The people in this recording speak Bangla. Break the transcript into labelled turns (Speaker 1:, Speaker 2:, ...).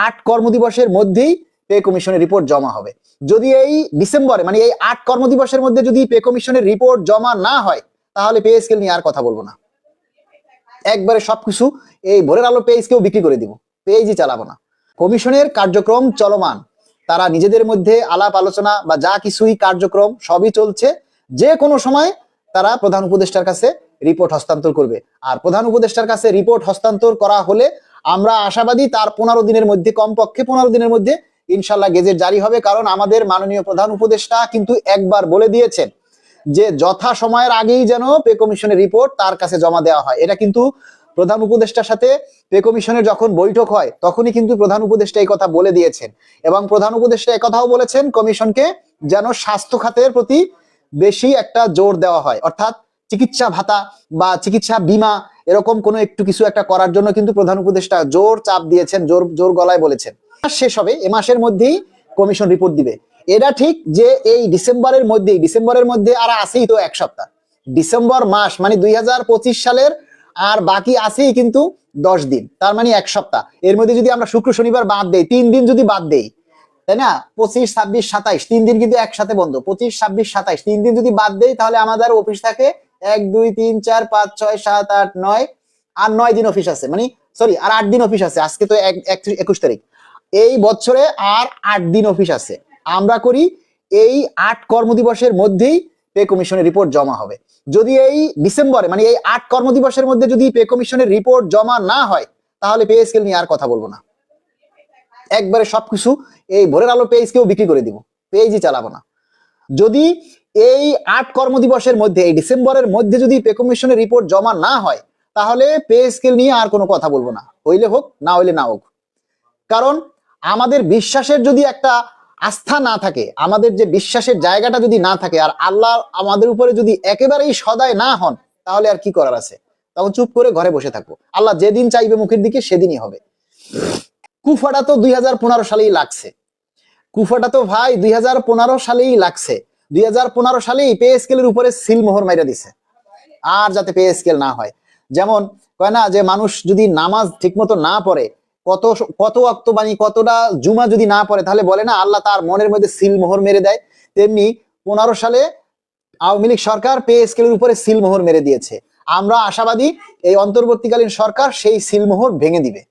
Speaker 1: 8 কর্মদিবসের মধ্যেই পে কমিশনের রিপোর্ট জমা হবে। যদি এই ডিসেম্বরে মানে এই 8 কর্মদিবসের মধ্যে যদি পে কমিশনের রিপোর্ট জমা না হয় তাহলে পে স্কেল নিয়ে আর কথা বলবো না। একবারে সবকিছু এই ভোরের আলো পেজকেও বিক্রি করে দিব, পেজই চালাবো না। কমিশনের কার্যক্রম চলমান, তারা নিজেদের মধ্যে আলাপ আলোচনা বা যা কিছুই কার্যক্রম সবই চলছে। যে কোনো সময় তারা প্রধান উপদেষ্টার কাছে রিপোর্ট হস্তান্তর করবে। আর প্রধান উপদেষ্টার কাছে রিপোর্ট হস্তান্তর করা হলে আমরা আশাবাদী তার 15 দিনের মধ্যে, কমপক্ষে 15 দিনের মধ্যে ইনশাল্লাহ গেজেট জারি হবে। কারণ আমাদের মাননীয় প্রধান উপদেষ্টা কিন্তু একবার বলে দিয়েছেন যে যথা সময়ের আগেই যেন পে কমিশনের রিপোর্ট তার কাছে জমা দেওয়া হয়। এটা কিন্তু প্রধান উপদেষ্টার সাথে পে কমিশনের যখন বৈঠক হয় তখনই কিন্তু প্রধান উপদেষ্টা এই কথা বলে দিয়েছেন। এবং প্রধান উপদেষ্টা একথাও বলেছেন কমিশনকে যেন স্বাস্থ্য খাতের প্রতি বেশি একটা জোর দেওয়া হয়, অর্থাৎ চিকিৎসা ভাতা বা চিকিৎসা বীমা এরকম কোনো একটু কিছু একটা করার জন্য কিন্তু প্রধান উপদেষ্টা জোর চাপ দিয়েছেন, জোর গলায় বলেছেন। শেষ হবে এ মাসের মধ্যেই কমিশন রিপোর্ট দিবে। এটা ঠিক যে এই ডিসেম্বরের মধ্যে আর আছেই তো 1 সপ্তাহ। ডিসেম্বর মাস মানে 2025 সালের আর বাকি আছেই কিন্তু 10 দিন, তার মানে 1 সপ্তাহ। এর মধ্যে যদি আমরা শুক্র শনিবার বাদ দেই, 3 দিন যদি বাদ দেই, তাই না, 25, 26, 27 3 দিন কিন্তু একসাথে বন্ধ। 25, 26, 27 3 দিন যদি বাদ দেই তাহলে আমাদের অফিস থাকে 1, 2, 3, 4, 5, 6, 7, 8, 9 আর 9 দিন অফিস আছে, মানে সরি আর 8 দিন অফিস আছে। আজকে তো 21 তারিখ, এই বছরে আর 8 দিন অফিস আছে। আমরা করি এই 8 কর্মদিবসের মধ্যেই পে কমিশনের রিপোর্ট জমা হবে। যদি এই ডিসেম্বরে মানে এই 8 কর্মদিবসের মধ্যে যদি পে কমিশনের রিপোর্ট জমা না হয় তাহলে পে স্কেল নিয়ে আর কথা বলবো না। একবারে সবকিছু এই ভোরের আলো পেজকেও বিক্রি করে দিব, পেজই চালাবো না। যদি এই 8 কর্মদিবসের মধ্যে এই ডিসেম্বরের মধ্যে যদি পে কমিশনের রিপোর্ট জমা না হয় তাহলে পে স্কেল নিয়ে আর কোনো কথা বলবো না, হইলে হোক না হইলে না হোক। কারণ আমাদের বিশ্বাসের যদি একটা আস্থা না থাকে, আমাদের যে বিশ্বাসের জায়গাটা যদি না থাকে, আর আল্লাহ আমাদের উপরে যদি একেবারেই সদয় না হন তাহলে আর কি করার আছে? তখন চুপ করে ঘরে বসে থাকবো। আল্লাহ যেদিন চাইবে মুখের দিকে সেদিনই হবে। কুফাটা তো 2015 সালেই লাগছে, কুফাটা তো ভাই 2015 সালেই লাগছে। 2015 সালেই পে স্কেলের উপরে সিলমোহর মাইরা দিছে, আর যাতে পে স্কেল না হয়। যেমন কয় না যে মানুষ যদি নামাজ ঠিকমতো না পড়ে, কত ওয়াক্ত বানি কতটা জুমা যদি না পড়ে তাহলে বলে না আল্লাহ তার মনের মধ্যে সিলমোহর মেরে দেয়। তেমনি 15 সালে আওয়ামী লীগ সরকার পে স্কেলের উপরে সিলমোহর মেরে দিয়েছে। আমরা আশাবাদী এই অন্তর্বর্তীকালীন সরকার সেই সিলমোহর ভেঙে দিবে।